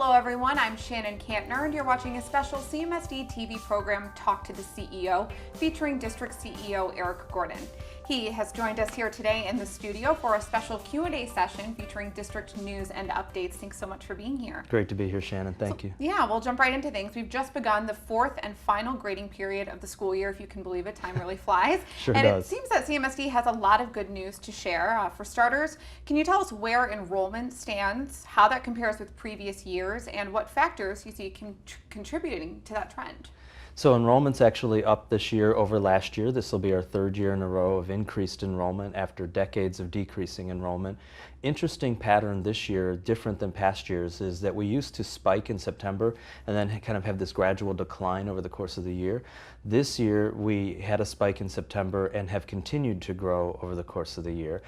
Hello everyone, I'm Shannon Kantner and you're watching a special CMSD TV program, Talk to the CEO, featuring District CEO Eric Gordon. He has joined us here today in the studio for a special Q&A session featuring district news and updates. Thanks so much for being here. Great to be here, Shannon. Thank you. Yeah, we'll jump right into things. We've just begun the fourth and final grading period of the school year, if you can believe it. Time really flies. Sure and does. It seems that CMSD has a lot of good news to share. For starters, can you tell us where enrollment stands, how that compares with previous years, and what factors you see contributing to that trend? So enrollment's actually up this year over last year. This will be our third year in a row of increased enrollment after decades of decreasing enrollment. Interesting pattern this year, different than past years, is that we used to spike in September and then kind of have this gradual decline over the course of the year. This year we had a spike in September and have continued to grow over the course of the year.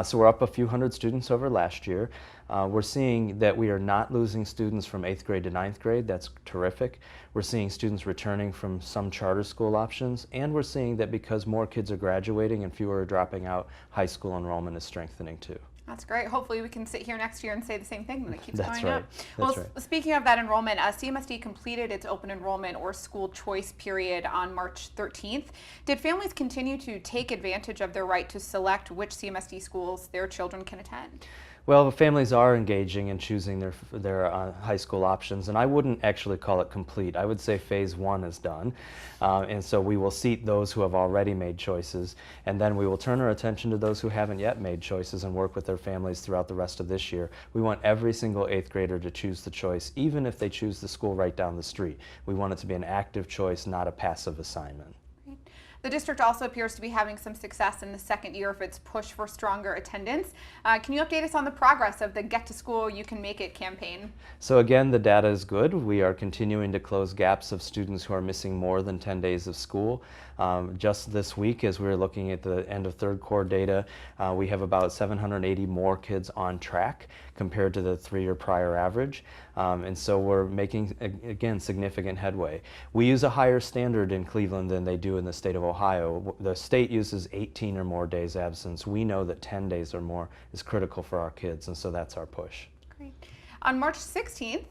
So we're up a few hundred students over last year. We're seeing that we are not losing students from 8th grade to 9th grade. That's terrific. We're seeing students returning from some charter school options, and we're seeing that because more kids are graduating and fewer are dropping out, high school enrollment is strengthening too. That's great. Hopefully we can sit here next year and say the same thing and it keeps That's going right. up. That's Well, right. Speaking of that enrollment, CMSD completed its open enrollment or school choice period on March 13th. Did families continue to take advantage of their right to select which CMSD schools their children can attend? Well, families are engaging in choosing their high school options, and I wouldn't actually call it complete. I would say phase one is done, and so we will seat those who have already made choices, and then we will turn our attention to those who haven't yet made choices and work with their families throughout the rest of this year. We want every single 8th grader to choose the choice, even if they choose the school right down the street. We want it to be an active choice, not a passive assignment. The district also appears to be having some success in the second year of its push for stronger attendance. Can you update us on the progress of the Get to School You Can Make It campaign? So again, the data is good. We are continuing to close gaps of students who are missing more than 10 days of school. Just this week, as we were looking at the end of third core data, we have about 780 more kids on track compared to the 3-year prior average. And so we're making, again, significant headway. We use a higher standard in Cleveland than they do in the state of Ohio. The state uses 18 or more days absence. We know that 10 days or more is critical for our kids, and so that's our push. Great. On March 16th,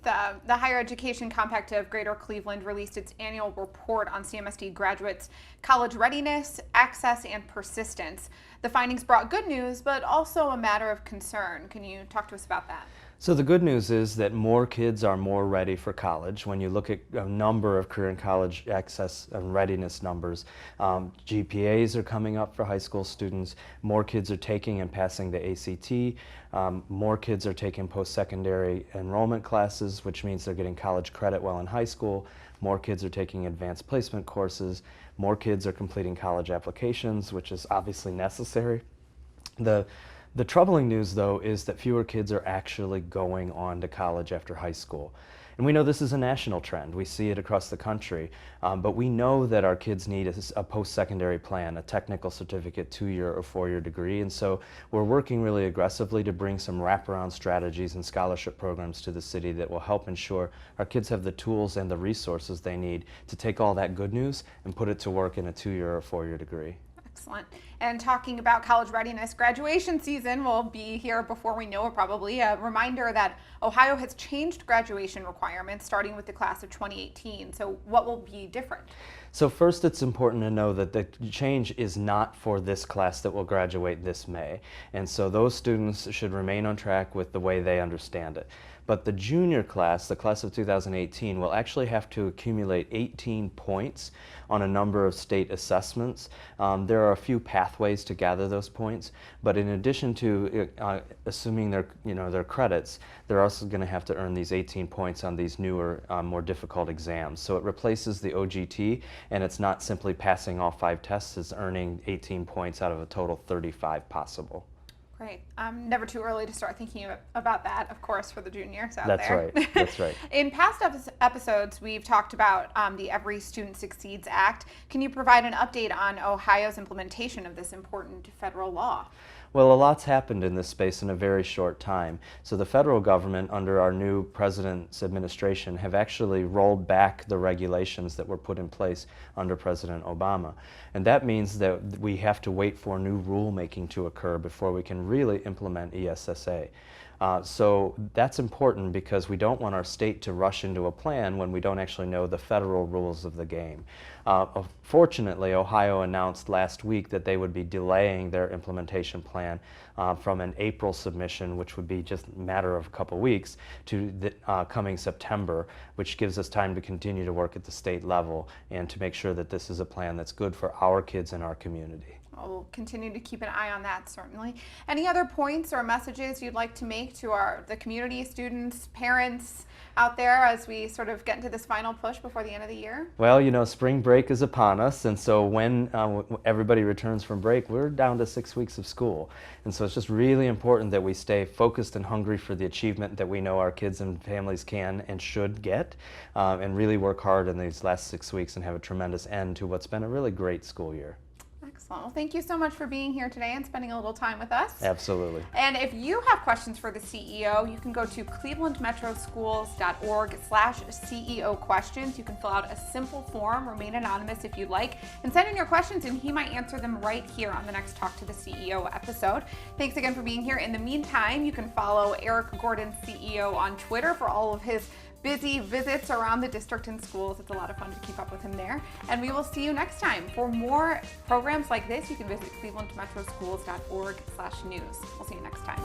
the Higher Education Compact of Greater Cleveland released its annual report on CMSD graduates' college readiness, access, and persistence. The findings brought good news, but also a matter of concern. Can you talk to us about that? So the good news is that more kids are more ready for college. When you look at a number of career and college access and readiness numbers, GPAs are coming up for high school students, more kids are taking and passing the ACT, more kids are taking post-secondary enrollment classes, which means they're getting college credit while in high school, more kids are taking advanced placement courses, more kids are completing college applications, which is obviously necessary. The troubling news, though, is that fewer kids are actually going on to college after high school. And we know this is a national trend. We see it across the country. But we know that our kids need a post-secondary plan, a technical certificate, 2-year or 4-year degree. And so we're working really aggressively to bring some wraparound strategies and scholarship programs to the city that will help ensure our kids have the tools and the resources they need to take all that good news and put it to work in a 2-year or 4-year degree. Excellent. And talking about college readiness, graduation season will be here before we know it probably. A reminder that Ohio has changed graduation requirements starting with the class of 2018. So what will be different? So first, it's important to know that the change is not for this class that will graduate this May. And so those students should remain on track with the way they understand it. But the junior class, the class of 2018, will actually have to accumulate 18 points on a number of state assessments. There are a few pathways to gather those points, but in addition to assuming their credits, they're also going to have to earn these 18 points on these newer, more difficult exams. So it replaces the OGT, and it's not simply passing all 5 tests, it's earning 18 points out of a total 35 possible. Great. Never too early to start thinking about that, of course, for the juniors out there. That's right. That's right. In past episodes, we've talked about the Every Student Succeeds Act. Can you provide an update on Ohio's implementation of this important federal law? Well, a lot's happened in this space in a very short time. So the federal government, under our new president's administration, have actually rolled back the regulations that were put in place under President Obama. And that means that we have to wait for new rulemaking to occur before we can really implement ESSA. So that's important because we don't want our state to rush into a plan when we don't actually know the federal rules of the game. Fortunately, Ohio announced last week that they would be delaying their implementation plan from an April submission, which would be just a matter of a couple weeks, to the coming September, which gives us time to continue to work at the state level and to make sure that this is a plan that's good for our kids and our community. We'll continue to keep an eye on that, certainly. Any other points or messages you'd like to make to the community, students, parents out there as we sort of get into this final push before the end of the year? Well, you know, spring break is upon us, and so when everybody returns from break, we're down to 6 weeks of school. And so it's just really important that we stay focused and hungry for the achievement that we know our kids and families can and should get, and really work hard in these last 6 weeks and have a tremendous end to what's been a really great school year. Excellent. Well, thank you so much for being here today and spending a little time with us. Absolutely. And if you have questions for the CEO, you can go to clevelandmetroschools.org/CEO questions. You can fill out a simple form, remain anonymous if you'd like, and send in your questions and he might answer them right here on the next Talk to the CEO episode. Thanks again for being here. In the meantime, you can follow Eric Gordon, CEO, on Twitter for all of his busy visits around the district and schools. It's a lot of fun to keep up with him there. And we will see you next time. For more programs like this, you can visit clevelandmetroschools.org/news. We'll see you next time.